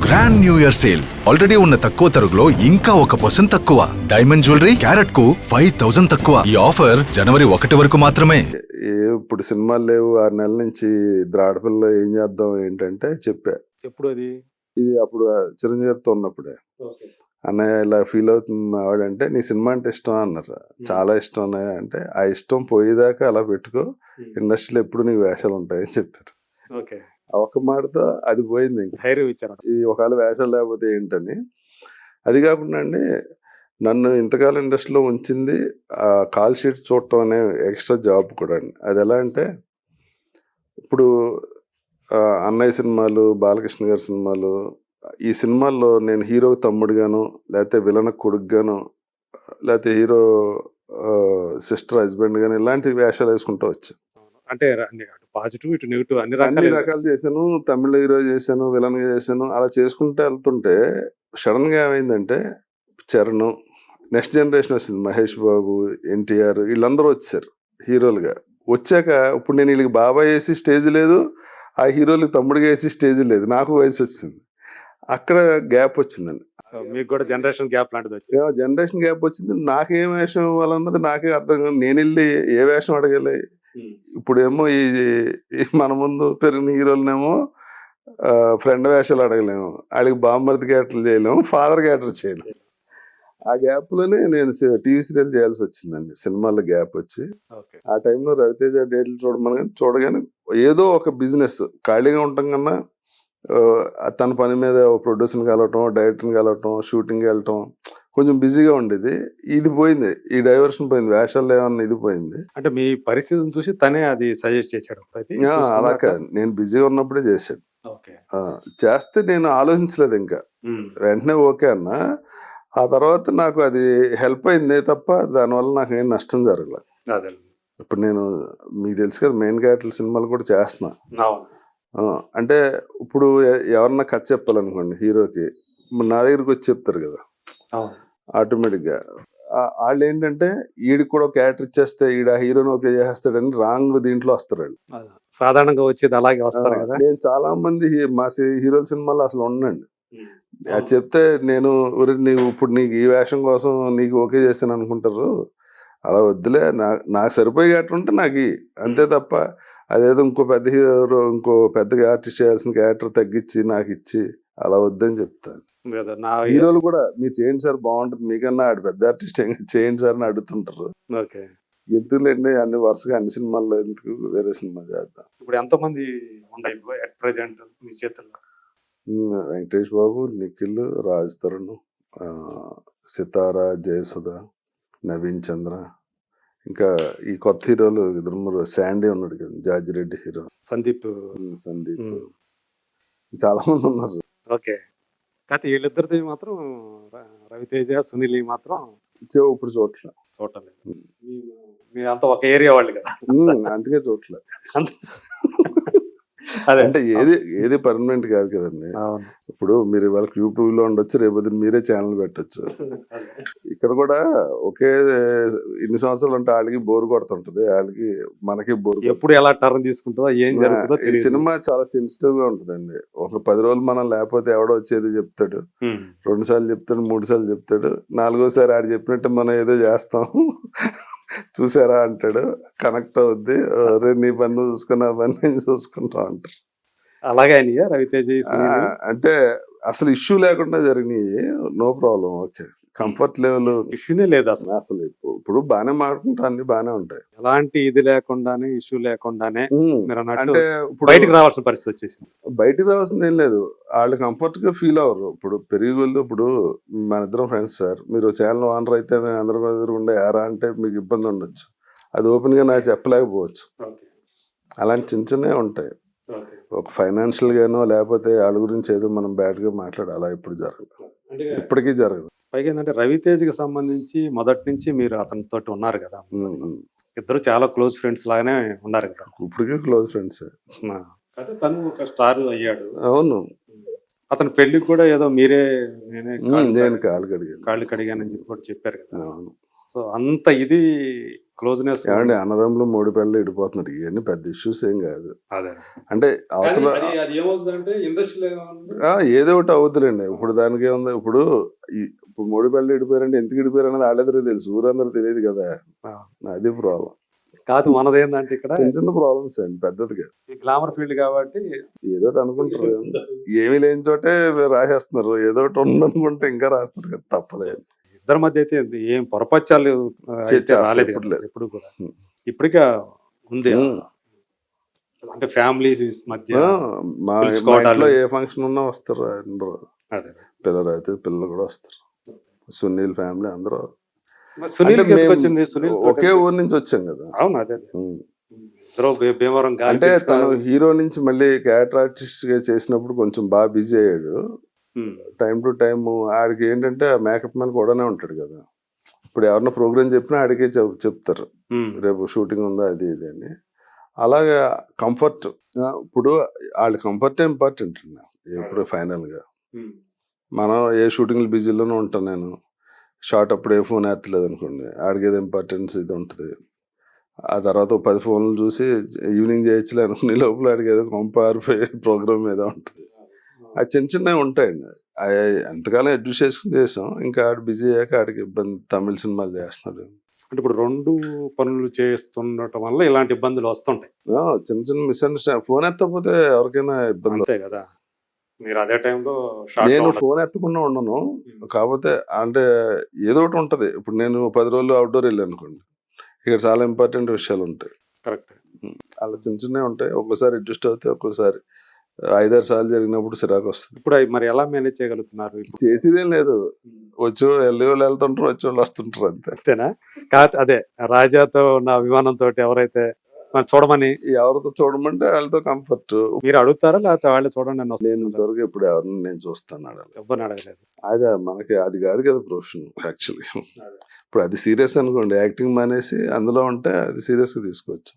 Grand new year sale already ఉన్న తక్కువ తరుగులో ఇంకా 1% తక్కువ. డైమండ్ జ్యువెలరీ క్యారెట్ కు 5000 తక్కువ. ఈ ఆఫర్ జనవరి 1 వరకు మాత్రమే. ఇప్పుడు సినిమాలు లేవు 6 నెలల నుంచి ద్రాడపిల్ల ఏం చేద్దాం ఏంటంటే చెప్పా. ఎప్పుడు అది ఇది అప్పుడు చిరంజీవితో ఉన్నప్పుడే. అన్నయ్య ఇలా ఫీల్ అవుతుంది ఆవిడంటే నీ సినిమా అంటే ఇష్టం అన్నారు. చాలా ఇష్టం అన్నయ్య అంటే ఆ ఇష్టం పోయేదాకా అలా పెట్టుకో, ఇండస్ట్రీలో ఎప్పుడు నీకు వేషాలు ఉంటాయని చెప్పారు. ఓకే ఒక మాటతో అది పోయింది. ఇంకా ధైర్యం ఇచ్చారు. ఈ ఒకవేళ వేషాలు లేకపోతే ఏంటని. అది కాకుండా అండి నన్ను ఇంతకాలం ఇండస్ట్రీలో ఉంచింది ఆ కాల్ షీట్ చూడటం అనే ఎక్స్ట్రా జాబ్ కూడా అండి. అది ఎలా అంటే ఇప్పుడు అన్నయ్య సినిమాలు, బాలకృష్ణ గారి సినిమాలు, ఈ సినిమాల్లో నేను హీరో తమ్ముడుగాను, లేకపోతే విలన్ కొడుకుగాను, లేకపోతే హీరో సిస్టర్ హస్బెండ్ గాను ఇలాంటి వేషాలు వేసుకుంటూ వచ్చాను. అంటే పాజిటివ్ ఇటు నెగిటివ్ అన్ని అన్ని రకాలు రకాలు చేశాను. తమిళ హీరో చేశాను, విలన్ గా చేశాను. అలా చేసుకుంటూ వెళ్తుంటే సడన్ గా ఏమైందంటే చరణ్, నెక్స్ట్ జనరేషన్ వచ్చింది. మహేష్ బాబు, ఎన్టీఆర్ వీళ్ళందరూ వచ్చారు హీరోలుగా. వచ్చాక ఇప్పుడు నేను వీళ్ళకి బాబాయ్ వేసి స్టేజ్ లేదు, ఆ హీరోలకి తమ్ముడిగా వేసి స్టేజ్ లేదు. నాకు వయసు వచ్చింది. అక్కడ గ్యాప్ వచ్చిందండి. మీకు కూడా జనరేషన్ గ్యాప్ లాంటిది వచ్చింది. జనరేషన్ గ్యాప్ వచ్చింది. నాకేం వేషం ఇవ్వాలన్నది నాకే అర్థం కాదు. నేను వెళ్ళి ఏ వేషం అడగాలి. ఇప్పుడేమో ఈ మన ముందు పెరిగిన హీరోలనేమో ఫ్రెండ్ వేషాలు అడగలేము, వాళ్ళకి బామ్మర్ది క్యారెక్టర్లు చేయలేము, ఫాదర్ క్యారెక్టర్ చేయలేము. ఆ గ్యాప్ లోనే నేను టీవీ సీరియల్ చేయాల్సి వచ్చిందండి. సినిమాల్లో గ్యాప్ వచ్చి ఆ టైంలో రవితేజ డేట్లు చూడగానే ఏదో ఒక బిజినెస్ ఖాళీగా ఉండటం కన్నా తన పని మీద ప్రొడ్యూసర్ని కలవటం, డైరెక్టర్ని కలవటం, షూటింగ్కి వెళ్ళటం కొంచెం బిజీగా ఉండేది. ఇది పోయింది, ఈ డైవర్షన్ పోయింది, వేషాలు ఏమన్నా ఇది పోయింది. అంటే మీ పరిస్థితిని చూసి తనే అది సజెస్ట్ చేశాడు. అలా కాదు, నేను బిజీగా ఉన్నప్పుడే చేశాడు. చేస్తే నేను ఆలోచించలేదు ఇంకా, వెంటనే ఓకే అన్న. ఆ తర్వాత నాకు అది హెల్ప్ అయిందే తప్ప దానివల్ల నాకు ఏం నష్టం జరగలేదు. ఇప్పుడు నేను మీకు తెలుసు కదా మెయిన్ క్యారెక్టర్ సినిమాలు కూడా చేస్తున్నా. అంటే ఇప్పుడు ఎవరన్నా కథ చెప్పాలనుకోండి హీరోకి, నా దగ్గరికి వచ్చి చెప్తారు కదా ఆటోమేటిక్గా. వాళ్ళు ఏంటంటే ఈడికి కూడా క్యారెక్టర్ ఇచ్చేస్తే ఈడ హీరోని ఓకే చేసేస్తాడని రాంగ్ దీంట్లో వస్తారండి. సాధారణంగా వచ్చేది అలాగే వస్తారు కదా. నేను చాలా మంది మా హీరోల సినిమాలో అసలు ఉండండి అది చెప్తే నేను నీవు ఇప్పుడు నీకు ఈ వేషం కోసం నీకు ఓకే చేశాను అనుకుంటారు. అలా వద్దులే, నాకు సరిపోయి క్యారెక్టర్ ఉంటే నాకు అంతే తప్ప అదేదో ఇంకో పెద్ద హీరో ఇంకో పెద్దగా ఆర్టిస్ట్ చేయాల్సిన క్యారెక్టర్ తగ్గించి నాకు ఇచ్చి అలా వద్దని చెప్తాను. హీరోలు కూడా మీరు చేయండి సార్ బాగుంటుంది, మీకన్నా ఆడు పెద్ద ఆర్టిస్ట్ చేయండి సార్ అని అడుగుతుంటారు. ఎందుకులేండి అన్ని వరుసగా అన్ని సినిమాల్లో ఎందుకు, వేరే సినిమా చేద్దాం. ఇప్పుడు ఎంతమంది ఉన్నాయి అట్ ప్రెజెంట్ మీ చేతుల్లో? వెంకటేష్ బాబు, నిఖిల్, రాజ్ తరుణ్, సితారా, జయసుధ, నవీన్ చంద్ర, ఇంకా ఈ కొత్త హీరోలు ఇద్దరు, శాండీ ఉన్నాడు కదా జార్జి రెడ్డి హీరో, సందీప్, చాలా మంది ఉన్నారు. ఓకే, కాకపోతే వీళ్ళిద్దరిది మాత్రం రవితేజ, సునీల్ మాత్రం ఇప్పుడు చూడలేదు. మీరంతా ఒక ఏరియా వాళ్ళు కదా, అందుకే చూడలేదు. అంటే ఏది పర్మనెంట్ కాదు కదండి. ఇప్పుడు మీరు వాళ్ళకి యూట్యూబ్ లో ఉండొచ్చు, రేపు మీరే ఛానల్ పెట్టచ్చు. ఇక్కడ కూడా ఒకే ఇన్ని సంవత్సరాలు అంటే వాళ్ళకి బోర్ కొడుతుంటది, వాళ్ళకి మనకి బోర్. ఎప్పుడు ఎలా టర్న్ తీసుకుంటుందో ఏం జరుగుతుందో. ఈ సినిమా చాలా సెన్సిటివ్ గా ఉంటదండి. ఒక 10 రోజులు మనం లేకపోతే ఎవడో వచ్చేది చెప్తాడు, 2 సార్లు చెప్తాడు, 3 సార్లు చెప్తాడు, 4గోసారి ఆడు చెప్పినట్టు మనం ఏదో చేస్తాం, చూసారా అంటాడు, కనెక్ట్ అవుద్ది, నీ పన్ను చూసుకుని ఆ పని నేను చూసుకుంటా అంటారు. అలాగే రవితేజ అంటే అసలు ఇష్యూ లేకుండా జరిగినాయి, no problem, okay, comfort level ఇష్యూనే లేదు అసలు. అసలు ఇప్పుడు బాగానే మాట్లాడుకుంటా, అన్ని బాగానే ఉంటాయి, ఎలాంటి ఇది లేకుండానే, ఇష్యూ లేకుండానే అంటే ఇప్పుడు బయటకు రావాల్సిన పరిస్థితి వచ్చేసింది. బయటకు రావాల్సింది ఏం లేదు, వాళ్ళు కంఫర్ట్ గా ఫీల్ అవ్వరు. ఇప్పుడు పెరిగి వెళ్తే ఇప్పుడు మన ఇద్దరం ఫ్రెండ్స్ సార్, మీరు ఛానల్ ఓనర్ అయితే అందరూ ఎదురుకుండా యారా అంటే మీకు ఇబ్బంది ఉండొచ్చు, అది ఓపెన్ గా నాకు చెప్పలేకపోవచ్చు. అలాంటి చిన్న చిన్నవి ఉంటాయి. ఒక ఫైనాన్షియల్ గానో లేకపోతే వాళ్ళ గురించి ఏదో మనం బ్యాడ్ గా మాట్లాడాలి, ఇప్పుడు జరగదు, ఇప్పటికీ జరగదు. పైగా ఏంటంటే రవితేజకి సంబంధించి మొదటి నుంచి మీరు అతనితో ఉన్నారు కదా, ఇద్దరు చాలా క్లోజ్ ఫ్రెండ్స్ లాగానే ఉన్నారు కదా. ఇప్పటికీ క్లోజ్ ఫ్రెండ్స్. తను ఒక స్టార్ అయ్యాడు. అవును, అతని పెళ్లికి కూడా ఏదో మీరే నేను కాళ్ళు కడిగానని చెప్పి కూడా చెప్పారు కదా. సో అంత ఇది క్లోజ్నెస్ ఏమండి అన్నదమ్ములు మూడు పెళ్ళి ఇడిపోతున్నారు, ఇవన్నీ పెద్ద ఇష్యూస్ ఏం కాదు. అదే అంటే అవతల అది ఏమవుతుందంటే ఇండస్ట్రీలో ఏదో ఒకటి అవుతులేండి. ఇప్పుడు దానికి ఏముంది, ఇప్పుడు ఇప్పుడు మూడు పెళ్ళి ఇడిపోయారంటే ఎందుకు ఇడిపోయారు అనేది వాళ్ళిద్దరికి తెలుసు, ఊరందరూ తెలియదు కదా. అది ప్రాబ్లం కాదు. మనది ఏంటంటే ఇక్కడ చిన్న చిన్న ప్రాబ్లమ్స్ అండి, పెద్దది కాదు. ఈ గ్లామర్ ఫీల్డ్ కాబట్టి ఏదో ఒకటి అనుకుంటారు, ఏమీ లేని చోటే రాసేస్తున్నారు, ఏదో ఒకటి ఉందనుకుంటే ఇంకా రాస్తారు కదా, తప్పలేదు. ఇద్దరి మధ్య అయితే ఏం పొరపచ్చాలు అయితే అసలు రాలేదు ఎప్పుడు కదా లేదు. ఎప్పుడు కూడా. ఇప్పటికే ఉంది అంటే ఫ్యామిలీ మధ్య మా పిలుచుకోవడాలు. ఇంట్లో ఏ ఫంక్షన్ ఉన్నా వస్తారు అందరూ, అదే పిల్లలు అయితే పిల్లలు కూడా వస్తారు. సునీల్ ఫ్యామిలీ అందరూ మరి సునీల్ అంటే మేము వచ్చింది. సునీల్ ఒకే ఊరు నుంచి వచ్చాం కదా. అవును అదే ఉమ్. ఇద్దరు భీమవరం గాలి అంటే పీల్చుకున్నారు. తను హీరో నుంచి మళ్ళీ క్యారెక్టర్ ఆర్టిస్ట్ గా చేసినప్పుడు కొంచెం బాగా బిజీ అయ్యాడు. ఉమ్. టైం టు టైం ఆడికి ఏంటంటే మేకప్ మ్యాన్ కూడానే ఉంటాడు కదా. ఇప్పుడు ఎవరన్నా ప్రోగ్రామ్ చెప్పినా ఆడికే చెప్తారు ఉమ్. రేపు షూటింగ్ ఉందా అది ఇది అని. అలాగా కంఫర్ట్, ఇప్పుడు వాళ్ళ కంఫర్ట్ ఇంపార్టెంట్ ఎప్పుడు ఫైనల్ గా. ఉమ్. మనం ఏ షూటింగ్లు బిజీలోనే ఉంటాను నేను, షార్ట్ అప్పుడు ఏ ఫోన్ ఎత్తలేదు అనుకోండి, ఆడికి ఏదో ఇంపార్టెన్స్ ఇది ఉంటుంది. ఆ తర్వాత 10 ఫోన్లు చూసి ఈవినింగ్ చేయొచ్చులే అనుకునే లోపల ఆడికి ఏదో కంపారిపోయే ప్రోగ్రామ్ మీద ఉంటుంది. అది చిన్న చిన్నవి ఉంటాయండి. అవి ఎంతకాలం అడ్జస్ట్ చేసుకుని చేసాం, ఇంకా ఆడు బిజీ అయ్యాక ఆడికి ఇబ్బంది. తమిళ సినిమాలు చేస్తున్నాడు. అంటే ఇప్పుడు రెండు పనులు చేస్తుండటం వల్ల ఇలాంటి ఇబ్బందులు వస్తుంటాయి. చిన్న చిన్న మిస్అండర్స్టాండింగ్, ఫోన్ ఎత్తకపోతే ఎవరికైనా ఇబ్బంది. అంతే కదా. మీరు అదే టైంలో నేను ఫోన్ ఎత్తకుండా ఉండను, కాకపోతే అంటే ఏదో ఒకటి ఉంటది. ఇప్పుడు నేను 10 రోజులు అవుట్డోర్ వెళ్ళాను అనుకోండి, ఇక్కడ చాలా ఇంపార్టెంట్ విషయాలు ఉంటాయి. కరెక్ట్. అలా చిన్న చిన్నవి ఉంటాయి. ఒక్కోసారి అడ్జస్ట్ అవుతాయి, ఒక్కోసారి 5-6 సార్లు జరిగినప్పుడు చిరాకు వస్తుంది. ఇప్పుడు అవి మరి ఎలా మేనేజ్ చేయగలుగుతున్నారు ఇప్పుడు? చేసేదేం లేదు, వచ్చే వాళ్ళు వెళ్తుంటారు, వచ్చే వాళ్ళు వస్తుంటారు, అంతే. అంతేనా? కాదు అదే రాజాతో ఉన్న అభిమానంతో ఎవరైతే మరి చూడమని ఎవరితో చూడమంటే వాళ్ళతో కంఫర్ట్. మీరు అడుగుతారా లేకపోతే వాళ్ళే చూడండి అని నేను వస్తుంది? ఇంతవరకు ఇప్పుడు ఎవరిని నేను చూస్తాను అడగలేదు. ఎవరిని అడగలేదు. అదే మనకి అది కాదు కదా ప్రొఫెషన్ యాక్చువల్గా. ఇప్పుడు అది సీరియస్ అనుకోండి, యాక్టింగ్ మానేసి అందులో ఉంటే అది సీరియస్ గా తీసుకోవచ్చు.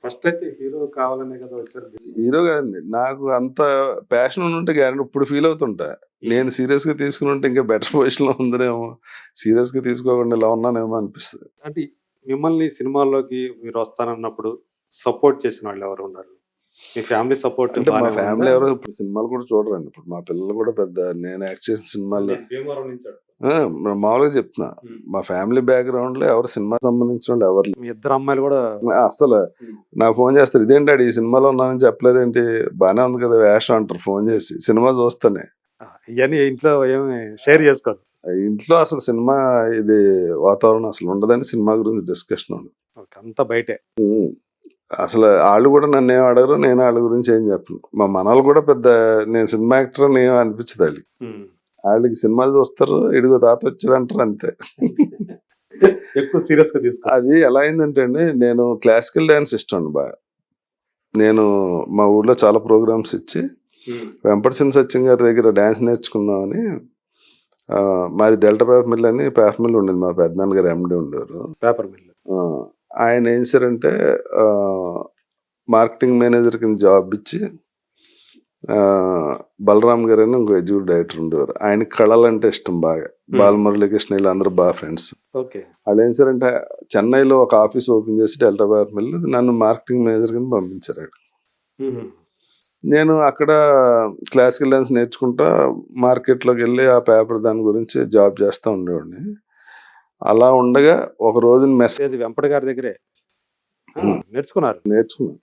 ఫస్ట్ అయితే హీరో కావాలనే కదా వచ్చారు. హీరో కాదండి, నాకు అంత ప్యాషన్ ఉంటే గ్యారెంటీ ఇప్పుడు ఫీల్ అవుతుంటా. నేను సీరియస్ గా తీసుకుని ఉంటే ఇంకా బెటర్ పొజిషన్ లో ఉందనేమో, సీరియస్ గా తీసుకోకుండా ఇలా ఉన్నానేమో అనిపిస్తుంది. అంటే మిమ్మల్ని సినిమాల్లోకి మీరు వస్తానన్నప్పుడు సపోర్ట్ చేసిన వాళ్ళు ఎవరు ఉన్నారు? మీ ఫ్యామిలీ సపోర్ట్ అంటే మా ఫ్యామిలీ ఎవరో ఇప్పుడు సినిమాలు కూడా చూడరండి. ఇప్పుడు మా పిల్లలు కూడా పెద్ద నేను యాక్ట్ చేసిన సినిమాల్లో మామూలుగా చెప్తున్నా, మా ఫ్యామిలీ బ్యాక్గ్రౌండ్ లో ఎవరు సినిమా సంబంధించిన వాళ్ళు ఎవరు లేరు. మీ ఇద్దరు అమ్మాయిలు కూడా అసలు నాకు ఫోన్ చేస్తారు, ఇదేంటి ఈ సినిమాలో ఉన్నానని చెప్పలేదేంటి, బానే ఉంది కదా వేషం అంటారు ఫోన్ చేసి. సినిమా చూస్తానే ఇవన్నీ ఇంట్లో ఏమి షేర్ చేసుకోరు. ఇంట్లో అసలు సినిమా ఇది వాతావరణం అసలు ఉండదని, సినిమా గురించి డిస్కషన్ ఉండదు. అంతా బయటే. అసలు వాళ్ళు కూడా నన్ను ఏం అడగరు, నేను వాళ్ళ గురించి ఏం చెప్పను. మా మనవాళ్ళు కూడా పెద్ద నేను సినిమా యాక్టర్ అని ఏం అనిపించదు వాళ్ళకి. వాళ్ళకి సినిమాలు చూస్తారు, ఇడిగో తాత వచ్చారు అంటారు, అంతే. ఎక్కువ సీరియస్ గా తీసుకో. అది ఎలా అయిందంటే అండి, నేను క్లాసికల్ డాన్స్ ఇష్టం అండి బాగా. నేను మా ఊర్లో చాలా ప్రోగ్రామ్స్ ఇచ్చి వెంపటిసిన సత్యం గారి దగ్గర డాన్స్ నేర్చుకుందామని, మాది డెల్టా పేపర్ మిల్ అని పేపర్ మిల్ ఉండేది, మా పెద్దనాన్న గారు ఎండి ఉండేవారు. Paper mill. ఆయన ఏం చేశారంటే మార్కెటింగ్ మేనేజర్ కింద జాబ్ ఇచ్చి, బలరామ్ గారు అని ఇంకో ఎగ్జిక్యూటివ్ డైరెక్టర్ ఉండేవారు. ఆయనకి కళలు అంటే ఇష్టం బాగా. బాలమురళీకృష్ణ వీళ్ళు అందరూ బాగా ఫ్రెండ్స్. వాళ్ళు ఏం చేశారంటే చెన్నైలో ఒక ఆఫీస్ ఓపెన్ చేసి డెల్టా పేపర్ మిల్ నన్ను మార్కెటింగ్ మేనేజర్ కింద పంపించారు. నేను అక్కడ క్లాసికల్ డాన్స్ నేర్చుకుంటా మార్కెట్లోకి వెళ్ళి ఆ పేపర్ దాని గురించి జాబ్ చేస్తూ ఉండేవాడిని. అలా ఉండగా ఒక రోజు మెసేజ్ వెంపటి గారి దగ్గరే నేర్చుకున్నాను.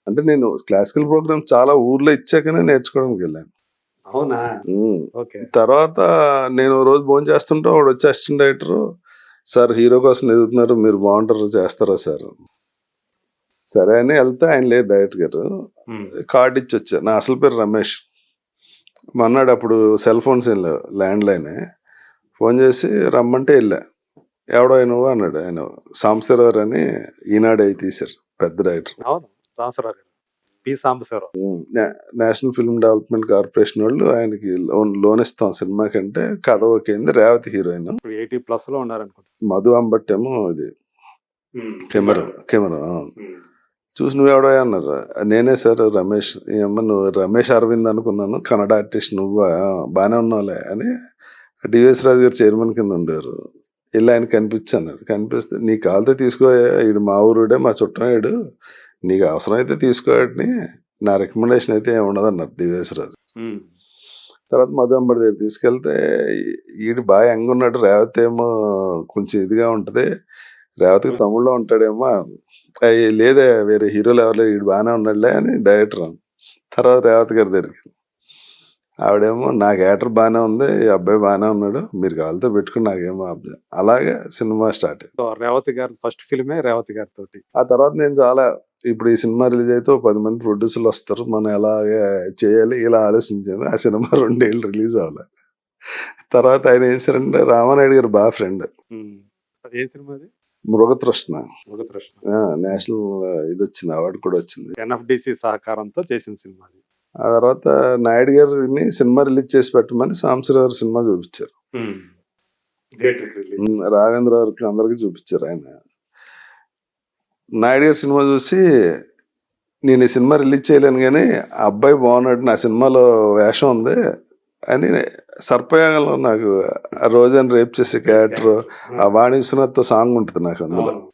అంటే నేను క్లాసికల్ ప్రోగ్రామ్ చాలా ఊర్లో ఇచ్చాకనే నేర్చుకోవడానికి వెళ్ళాను. అవునా? ఓకే. తర్వాత నేను రోజు భోజనం చేస్తుంటే వాడు వచ్చి అసిస్టెంట్ డైరెక్టర్, సార్ హీరో కోసం ఎదుగుతున్నారు, మీరు బాగుంటారు చేస్తారా సార్. సరే అని వెళ్తే ఆయన లేదు డైరెక్టర్ గారు, కార్డు ఇచ్చి వచ్చా. నా అసలు పేరు రమేష్. మొన్నాడు అప్పుడు సెల్ ఫోన్స్ ఏం లేవు, ల్యాండ్ లైనే. ఫోన్ చేసి రమ్మంటే వెళ్ళా. ఎవడో నువ్వు అన్నాడు. ఆయన సాంబశివరావు అని ఈనాడు అయి తీశారు, పెద్ద director. National film development corporation వాళ్ళు ఆయనకి లోన్ ఇస్తాం సినిమా కంటే, కథ ఓకేంది, రేవతి హీరోయిన్, 80+ లో ఉన్నారు అనుకుంటా. మధు అంబట్ ఏమో ఇది కెమెరా. చూసి నువ్వెవడో అన్నారు. నేనే సార్ రమేష్. ఏమన్నా నువ్వు రమేష్ అరవింద్ అనుకున్నాను, కన్నడ ఆర్టిస్ట్, నువ్వు బాగానే ఉన్నావులే అని. డివిఎస్ రాజు గారు చైర్మన్ కింద ఉండేవారు. వెళ్ళి ఆయన కనిపించాను. కనిపిస్తే నీ కాలితే తీసుకో, ఈడు మా ఊరుడే, మా చుట్టం, నీకు అవసరమైతే తీసుకోవాడిని, నా రికమెండేషన్ అయితే ఏమి ఉండదు అన్నారు దివేశ్ రాజు. తర్వాత మధుంబడి దగ్గర తీసుకెళ్తే ఈడు బాగా యంగ్ ఉన్నాడు, రేవతి ఏమో కొంచెం ఇదిగా ఉంటది, రేవతికి తమ్ముళ్ళో ఉంటాడేమో, లేదే వేరే హీరోలు ఎవరు, ఈడు బాగానే ఉన్నాడులే అని డైరెక్టర్. తర్వాత రేవతి గారి దగ్గరికి ఆవిడేమో నాకు యాక్టర్ బాగానే ఉంది, ఈ అబ్బాయి బాగానే ఉన్నాడు, మీరు కావాలితో పెట్టుకుని నాకేమో అబ్బాయి. అలాగే సినిమా స్టార్ట్ అయింది. సో రేవతి గారి ఫస్ట్ ఫిల్మే రేవతి గారితో. ఆ తర్వాత నేను చాలా ఇప్పుడు ఈ సినిమా రిలీజ్ అయితే 10 మంది ప్రొడ్యూసర్లు వస్తారు, మనం ఎలాగే చేయాలి ఇలా ఆలోచించాను. ఆ సినిమా 2 ఏళ్ళు రిలీజ్ అవ్వాలి. తర్వాత ఆయన ఏం చేశారంటే రామానాయుడు గారు బాగా ఫ్రెండ్, ఏ సినిమా అది? మృగతృష్ణ, మృగతృష్ణ. నేషనల్ ఇది వచ్చింది, అవార్డు కూడా వచ్చింది. NFDC సహకారంతో చేసిన సినిమా అది. ఆ తర్వాత నాయుడు గారిని సినిమా రిలీజ్ చేసి పెట్టమని సాంబశివరావు సినిమా చూపించారు. రాఘవేంద్ర గారికి అందరికి చూపించారు. ఆయన నాయుడు గారి సినిమా చూసి నేను ఈ సినిమా రిలీజ్ చేయలేను కానీ ఆ అబ్బాయి బాగున్నాడు, నా సినిమాలో వేషం ఉంది అని సర్పయాగంలో నాకు ఆ రోజాని రేప్ చేసే క్యారెక్టర్, ఆ వాణి విశ్వనాథ్తో సాంగ్ ఉంటుంది నాకు అందులో.